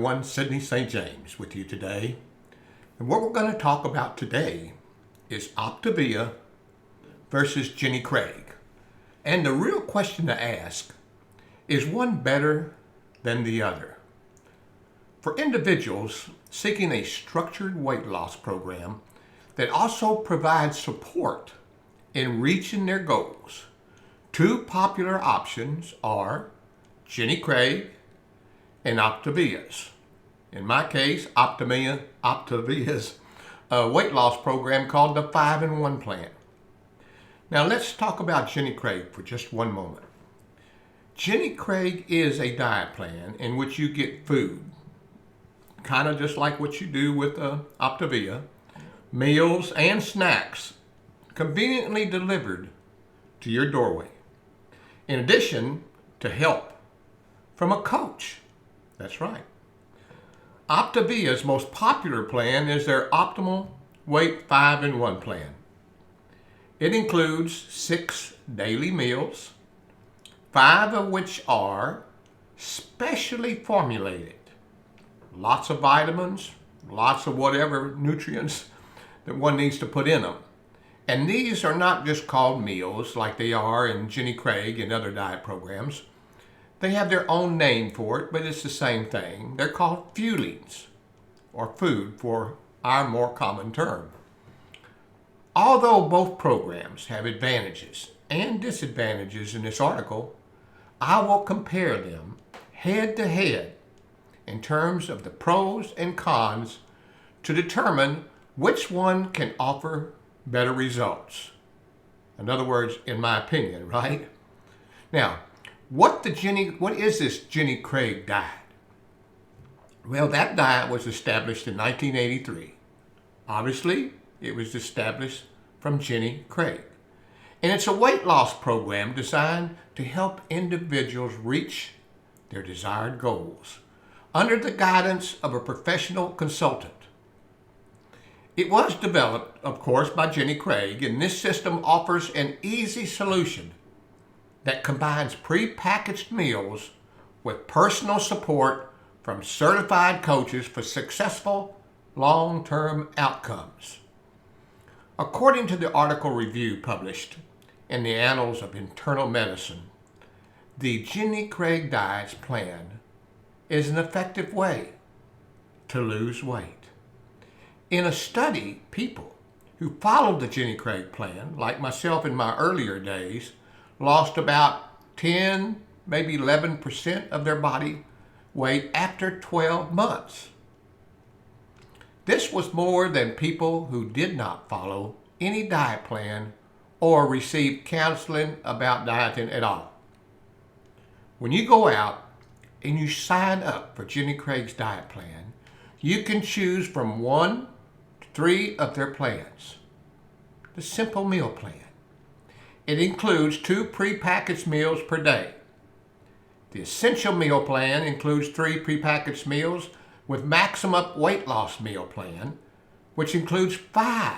everyone, Sidney St. James with you today. And what we're going to talk about today is Optavia versus Jennie Craig. And the real question to ask, is one better than the other? For individuals seeking a structured weight loss program that also provides support in reaching their goals, two popular options are Jennie Craig and Optavia's. In my case, Optavia's weight loss program called the 5-in-1 plan. Now let's talk about Jennie Craig for just one moment. Jennie Craig is a diet plan in which you get food, kind of just like what you do with Optavia, meals and snacks conveniently delivered to your doorway. In addition to help from a coach. That's right. Optavia's most popular plan is their Optimal Weight 5-in-1 plan. It includes 6 daily meals, 5 of which are specially formulated. Lots of vitamins, lots of whatever nutrients that one needs to put in them. And these are not just called meals like they are in Jennie Craig and other diet programs. They have their own name for it, but it's the same thing. They're called fuelings, or food for our more common term. Although both programs have advantages and disadvantages in this article, I will compare them head to head in terms of the pros and cons to determine which one can offer better results. In other words, in my opinion, right? Now, what is this Jennie Craig diet? Well, that diet was established in 1983. Obviously, it was established from Jennie Craig. And it's a weight loss program designed to help individuals reach their desired goals under the guidance of a professional consultant. It was developed, of course, by Jennie Craig, and this system offers an easy solution that combines pre-packaged meals with personal support from certified coaches for successful long-term outcomes. According to the article review published in the Annals of Internal Medicine, the Jennie Craig diet's plan is an effective way to lose weight. In a study, people who followed the Jennie Craig plan, like myself in my earlier days, lost about 10, maybe 11% of their body weight after 12 months. This was more than people who did not follow any diet plan or receive counseling about dieting at all. When you go out and you sign up for Jennie Craig's diet plan, you can choose from 1 to 3 of their plans. The simple meal plan. It includes 2 prepackaged meals per day. The essential meal plan includes 3 prepackaged meals with maximum weight loss meal plan, which includes 5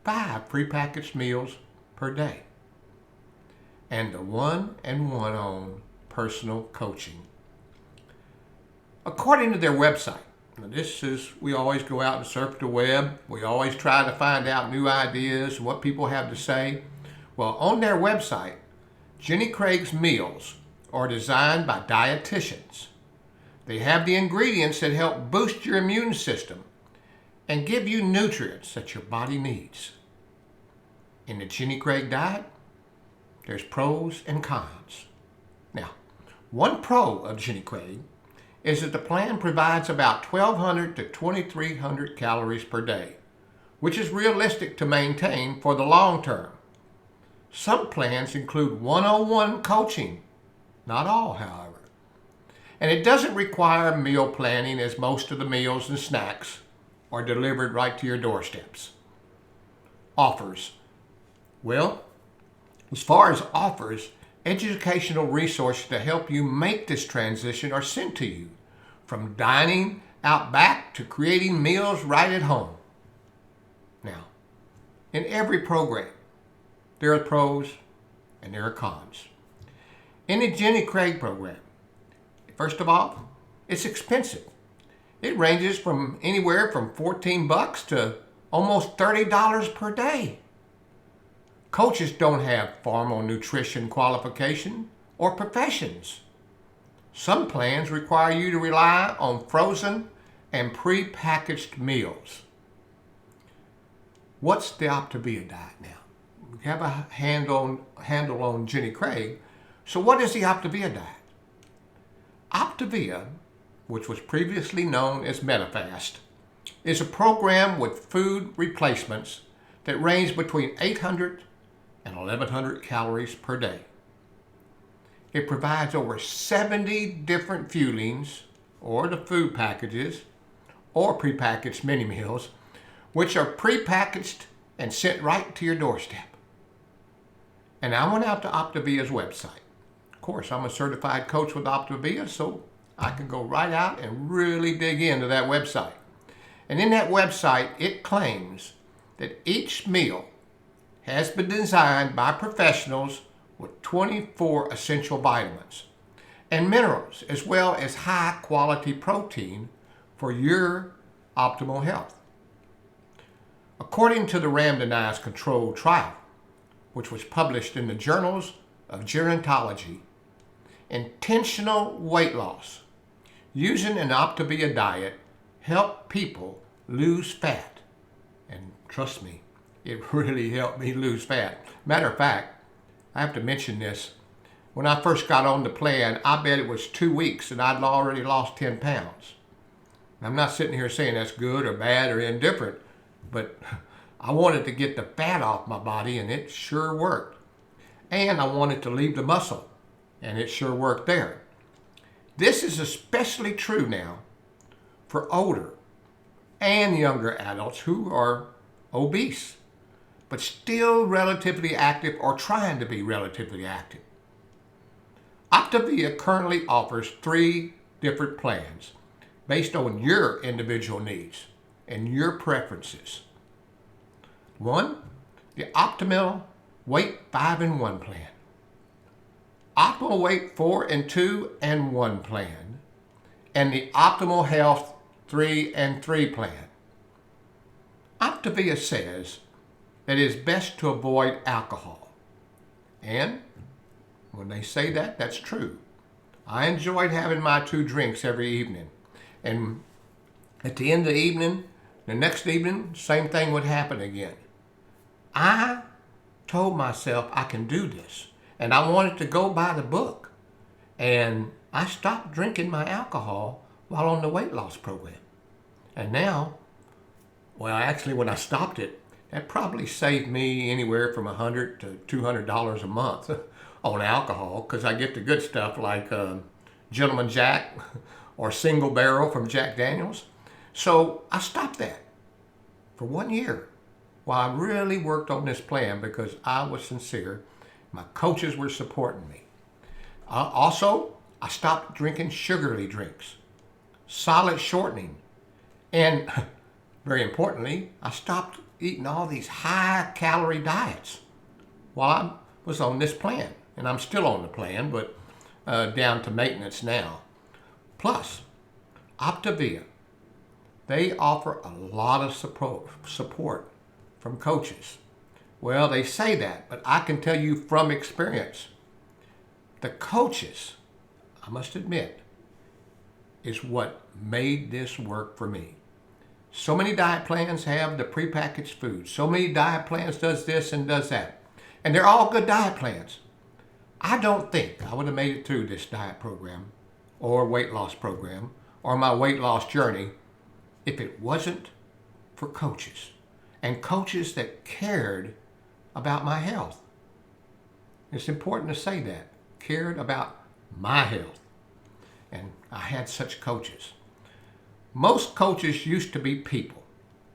prepackaged meals per day. And the 1-on-1 on personal coaching. According to their website, we always go out and surf the web. We always try to find out new ideas, what people have to say. Well, on their website, Jennie Craig's meals are designed by dietitians. They have the ingredients that help boost your immune system and give you nutrients that your body needs. In the Jennie Craig diet, there's pros and cons. Now, one pro of Jennie Craig is that the plan provides about 1,200 to 2,300 calories per day, which is realistic to maintain for the long term. Some plans include one-on-one coaching, not all, however. And it doesn't require meal planning, as most of the meals and snacks are delivered right to your doorsteps. Offers. Well, as far as offers, educational resources to help you make this transition are sent to you, from dining out back to creating meals right at home. Now, in every program, there are pros and there are cons. In the Jennie Craig program, first of all, it's expensive. It ranges from anywhere from $14 to almost $30 per day. Coaches don't have formal nutrition qualification or professions. Some plans require you to rely on frozen and pre-packaged meals. What's the Optavia diet now? We have a handle on Jennie Craig. So what is the Optavia diet? Optavia, which was previously known as MetaFast, is a program with food replacements that range between 800 and 1,100 calories per day. It provides over 70 different fuelings, or the food packages, or prepackaged mini meals, which are prepackaged and sent right to your doorstep. And I went out to Optavia's website. Of course, I'm a certified coach with Optavia, so I can go right out and really dig into that website. And in that website, it claims that each meal has been designed by professionals with 24 essential vitamins and minerals, as well as high quality protein for your optimal health. According to the randomized controlled trial, which was published in the Journals of Gerontology, intentional weight loss using an Optavia diet helped people lose fat. And trust me, it really helped me lose fat. Matter of fact, I have to mention this. When I first got on the plan, I bet it was 2 weeks and I'd already lost 10 pounds. I'm not sitting here saying that's good or bad or indifferent, but I wanted to get the fat off my body, and it sure worked. And I wanted to leave the muscle, and it sure worked there. This is especially true now for older and younger adults who are obese, but still relatively active or trying to be relatively active. Optavia currently offers 3 different plans based on your individual needs and your preferences. 1, the Optimal Weight 5 and 1 plan. Optimal Weight 4 and 2 and 1 plan. And the Optimal Health 3 and 3 plan. Optavia says that it is best to avoid alcohol. And when they say that, that's true. I enjoyed having my 2 drinks every evening. And at the end of the evening, the next evening, same thing would happen again. I told myself I can do this, and I wanted to go by the book. And I stopped drinking my alcohol while on the weight loss program. And now, well, actually when I stopped it, that probably saved me anywhere from $100 to $200 a month on alcohol, because I get the good stuff like Gentleman Jack or Single Barrel from Jack Daniels. So I stopped that for 1 year while I really worked on this plan, because I was sincere. My coaches were supporting me. Also, I stopped drinking sugary drinks, solid shortening, and very importantly, I stopped eating all these high-calorie diets while I was on this plan. And I'm still on the plan, but down to maintenance now. Plus, Optavia, they offer a lot of support from coaches. Well, they say that, but I can tell you from experience, the coaches, I must admit, is what made this work for me. So many diet plans have the prepackaged food. So many diet plans does this and does that. And they're all good diet plans. I don't think I would have made it through this diet program or weight loss program or my weight loss journey if it wasn't for coaches, and coaches that cared about my health. It's important to say that, cared about my health. And I had such coaches. Most coaches used to be people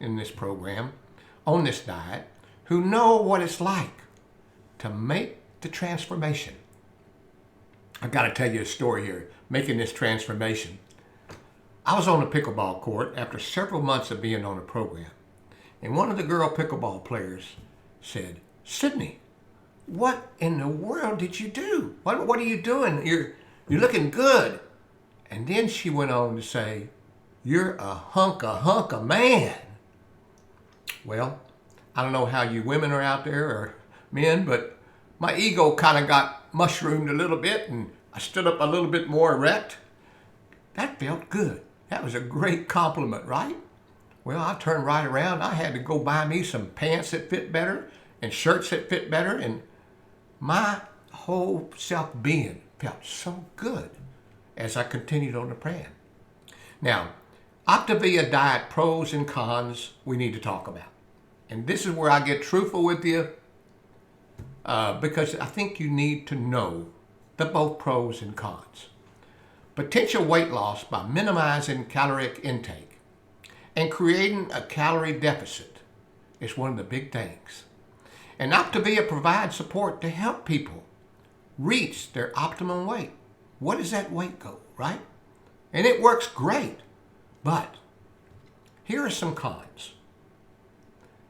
in this program, on this diet, who know what it's like to make the transformation. I've got to tell you a story here, making this transformation. I was on the pickleball court after several months of being on a program, and one of the girl pickleball players said, "Sidney, what in the world did you do? What are you doing? You're looking good." And then she went on to say, "You're a hunk of man." Well, I don't know how you women are out there or men, but my ego kind of got mushroomed a little bit and I stood up a little bit more erect. That felt good. That was a great compliment, right? Well, I turned right around. I had to go buy me some pants that fit better and shirts that fit better, and my whole self-being felt so good as I continued on the plan. Now, Optavia diet pros and cons we need to talk about. And this is where I get truthful with you because I think you need to know the both pros and cons. Potential weight loss by minimizing caloric intake and creating a calorie deficit is one of the big things. And Optavia provides support to help people reach their optimum weight. What is that weight goal, right? And it works great. But here are some cons.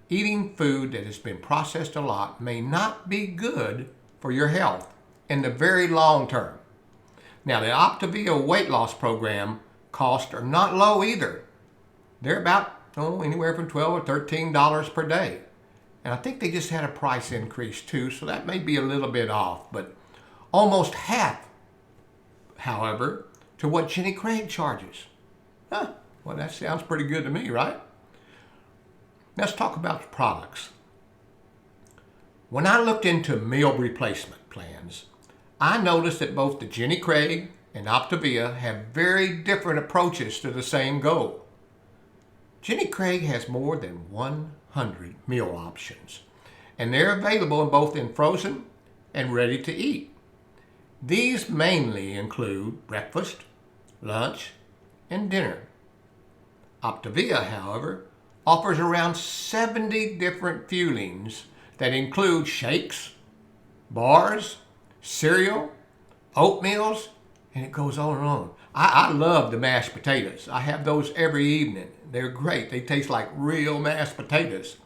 Eating food that has been processed a lot may not be good for your health in the very long term. Now, the Optavia weight loss program costs are not low either. They're about anywhere from $12 or $13 per day. And I think they just had a price increase too, so that may be a little bit off, but almost half, however, to what Jennie Craig charges. Well, that sounds pretty good to me, right? Let's talk about the products. When I looked into meal replacement plans, I noticed that both the Jennie Craig and Optavia have very different approaches to the same goal. Jennie Craig has more than 100 meal options, and they're available both in frozen and ready to eat. These mainly include breakfast, lunch, and dinner. Optavia, however, offers around 70 different fuelings that include shakes, bars, cereal, oatmeals, and it goes on and on. I love the mashed potatoes. I have those every evening. They're great. They taste like real mashed potatoes.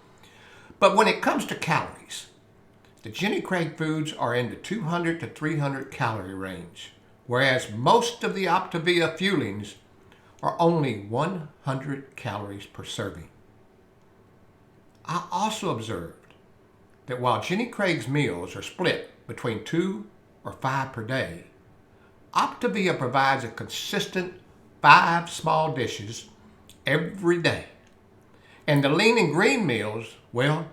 But when it comes to calories, the Jennie Craig foods are in the 200 to 300 calorie range, whereas most of the Optavia fuelings are only 100 calories per serving. I also observed that while Jennie Craig's meals are split between 2 or 5 per day, Optavia provides a consistent 5 small dishes every day. And the lean and green meals, well,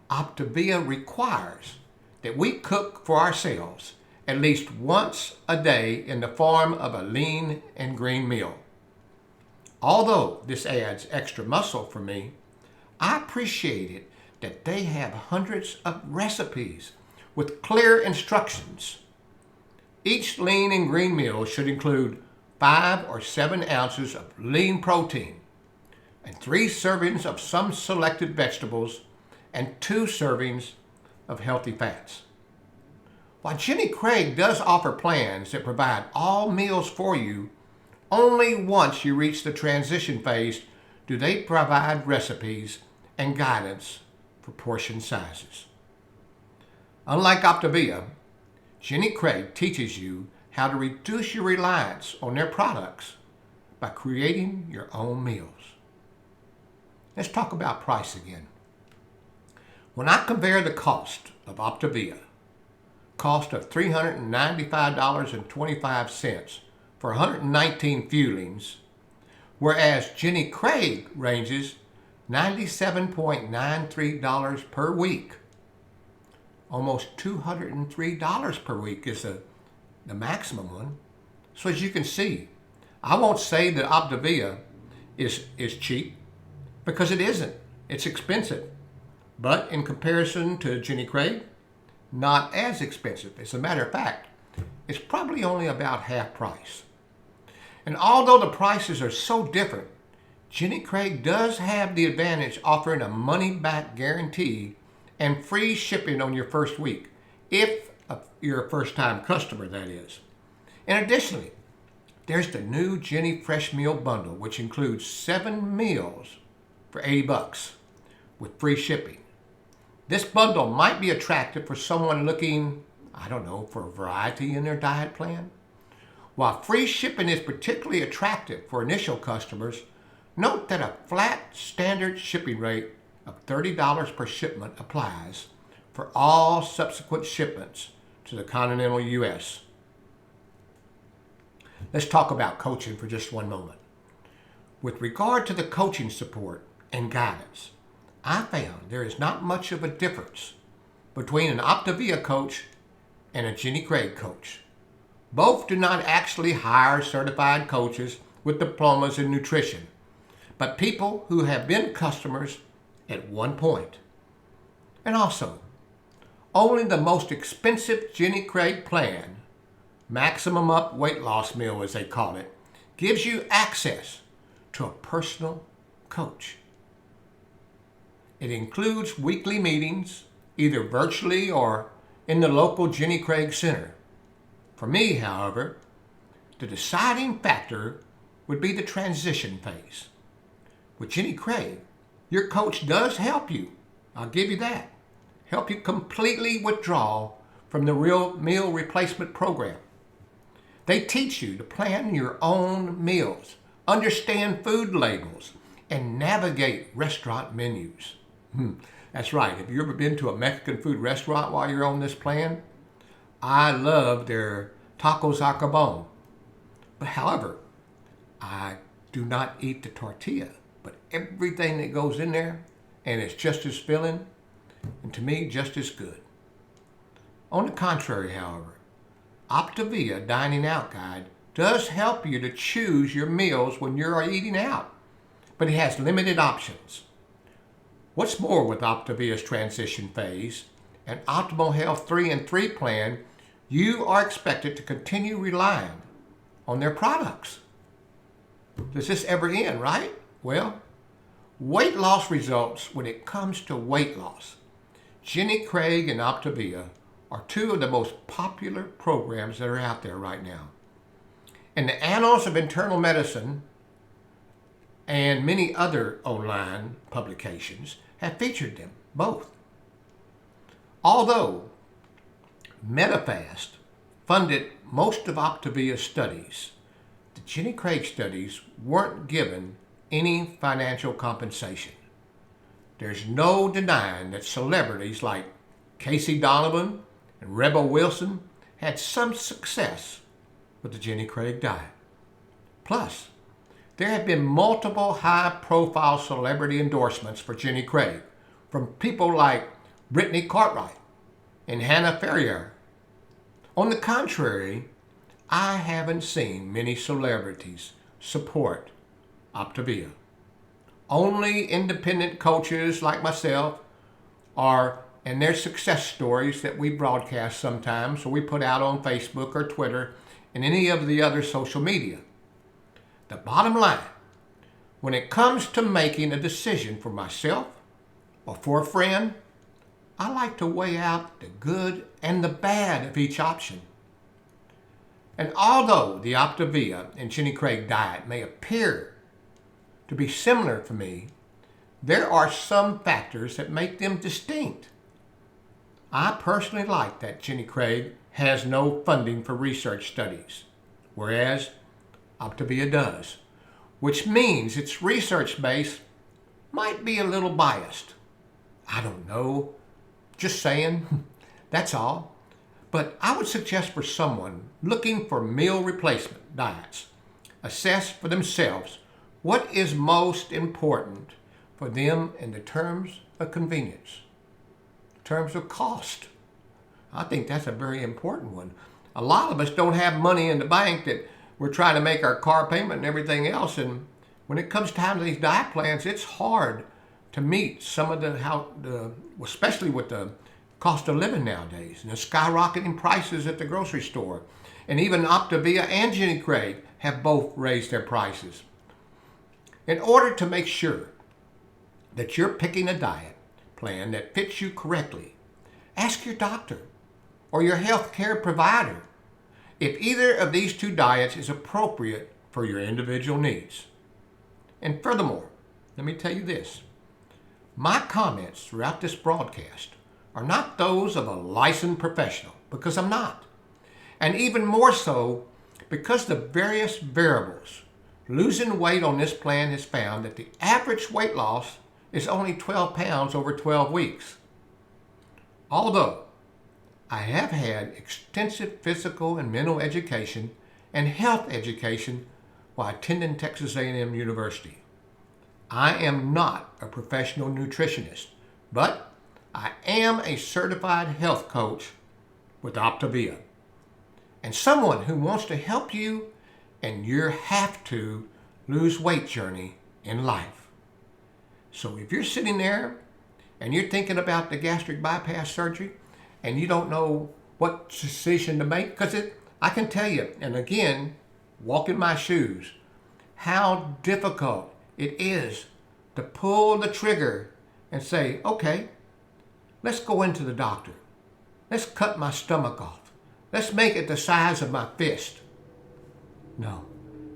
Optavia requires that we cook for ourselves at least once a day in the form of a lean and green meal. Although this adds extra muscle for me, I appreciate it that they have hundreds of recipes with clear instructions. Each lean and green meal should include 5 or 7 ounces of lean protein and 3 servings of some selected vegetables and 2 servings of healthy fats. While Jennie Craig does offer plans that provide all meals for you, only once you reach the transition phase do they provide recipes and guidance for portion sizes. Unlike Optavia, Jennie Craig teaches you how to reduce your reliance on their products by creating your own meals. Let's talk about price again. When I compare the cost of Optavia, cost of $395.25 for 119 fuelings, whereas Jennie Craig ranges $97.93 per week. Almost $203 per week is the maximum one. So as you can see, I won't say that Optavia is cheap, because it isn't. It's expensive. But in comparison to Jennie Craig, not as expensive. As a matter of fact, it's probably only about half price. And although the prices are so different, Jennie Craig does have the advantage offering a money-back guarantee and free shipping on your first week, if you're a first-time customer, that is. And additionally, there's the new Jennie Fresh Meal Bundle, which includes 7 meals for $80 with free shipping. This bundle might be attractive for someone looking, for a variety in their diet plan, While free shipping is particularly attractive for initial customers, note that a flat standard shipping rate of $30 per shipment applies for all subsequent shipments to the continental U.S. Let's talk about coaching for just one moment. With regard to the coaching support and guidance, I found there is not much of a difference between an Optavia coach and a Jennie Craig coach. Both do not actually hire certified coaches with diplomas in nutrition, but people who have been customers at one point. And also, only the most expensive Jennie Craig plan, Maximum Up Weight Loss Meal as they call it, gives you access to a personal coach. It includes weekly meetings, either virtually or in the local Jennie Craig Center. For me, however, the deciding factor would be the transition phase. With Jennie Craig, your coach does help you. I'll give you that. Help you completely withdraw from the real meal replacement program. They teach you to plan your own meals, understand food labels, and navigate restaurant menus. That's right. Have you ever been to a Mexican food restaurant while you're on this plan? I love their tacos al carbon. But however, I do not eat the tortilla, but everything that goes in there, and it's just as filling, and to me, just as good. On the contrary, however, Optavia Dining Out Guide does help you to choose your meals when you're eating out, but it has limited options. What's more, with Optavia's transition phase and Optimal Health 3 and 3 plan, you are expected to continue relying on their products. Does this ever end, right? Well, weight loss results when it comes to weight loss. Jennie Craig and Optavia are two of the most popular programs that are out there right now. In the Annals of Internal Medicine and many other online publications have featured them both. Although Medifast funded most of Optavia's studies, the Jennie Craig studies weren't given any financial compensation. There's no denying that celebrities like Casey Donovan and Rebel Wilson had some success with the Jennie Craig diet. Plus, there have been multiple high-profile celebrity endorsements for Jennie Craig from people like Brittany Cartwright and Hannah Ferrier. On the contrary, I haven't seen many celebrities support Optavia. Only independent coaches like myself and their success stories that we broadcast sometimes, or we put out on Facebook or Twitter and any of the other social media. The bottom line, when it comes to making a decision for myself or for a friend, I like to weigh out the good and the bad of each option. And although the Optavia and Jennie Craig diet may appear to be similar for me, there are some factors that make them distinct. I personally like that Jennie Craig has no funding for research studies, whereas Optavia does, which means its research base might be a little biased. I don't know, just saying, that's all. But I would suggest for someone looking for meal replacement diets, assess for themselves what is most important for them in the terms of convenience, in terms of cost. I think that's a very important one. A lot of us don't have money in the bank that we're trying to make our car payment and everything else, and when it comes time to these diet plans, it's hard to meet some of especially with the cost of living nowadays and the skyrocketing prices at the grocery store. And even Optavia and Jennie Craig have both raised their prices. In order to make sure that you're picking a diet plan that fits you correctly, ask your doctor or your health care provider if either of these two diets is appropriate for your individual needs. And furthermore, let me tell you this. My comments throughout this broadcast are not those of a licensed professional, because I'm not. And even more so, Because the various variables, losing weight on this plan has found that the average weight loss is only 12 pounds over 12 weeks. Although I have had extensive physical and mental education and health education while attending Texas A&M University. I am not a professional nutritionist, but I am a certified health coach with Optavia, and someone who wants to help you in your have to lose weight journey in life. So if you're sitting there and you're thinking about the gastric bypass surgery and you don't know what decision to make, because I can tell you, and again, walk in my shoes, how difficult it is to pull the trigger and say, okay, let's go into the doctor. Let's cut my stomach off. Let's make it the size of my fist. No,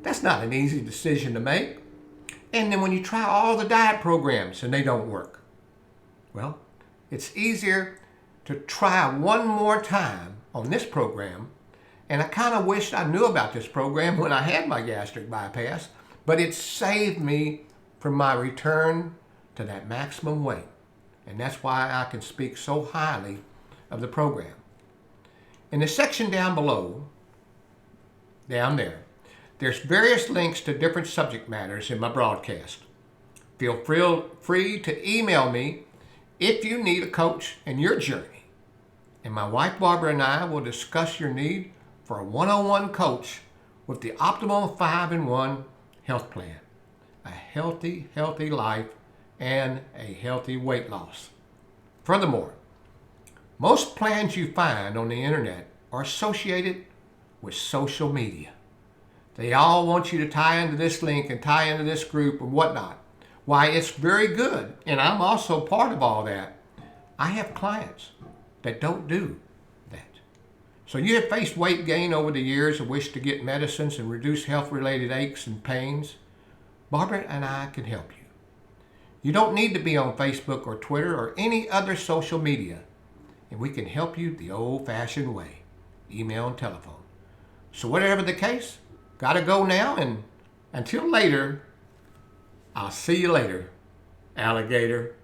that's not an easy decision to make. And then when you try all the diet programs and they don't work, well, it's easier to try one more time on this program. And I kind of wished I knew about this program when I had my gastric bypass, but it saved me from my return to that maximum weight. And that's why I can speak so highly of the program. In the section down below, down there, there's various links to different subject matters in my broadcast. Feel free to email me if you need a coach in your journey. And my wife Barbara and I will discuss your need for a one-on-one coach with the optimal 5-in-1 health plan. A healthy life and a healthy weight loss. Furthermore, most plans you find on the internet are associated with social media. They all want you to tie into this link and tie into this group and whatnot. Why, it's very good, and I'm also part of all that. I have clients that don't do that. So you have faced weight gain over the years and wish to get medicines and reduce health-related aches and pains. Barbara and I can help you. You don't need to be on Facebook or Twitter or any other social media, and we can help you the old-fashioned way, email and telephone. So whatever the case, gotta go now, and until later, I'll see you later, alligator.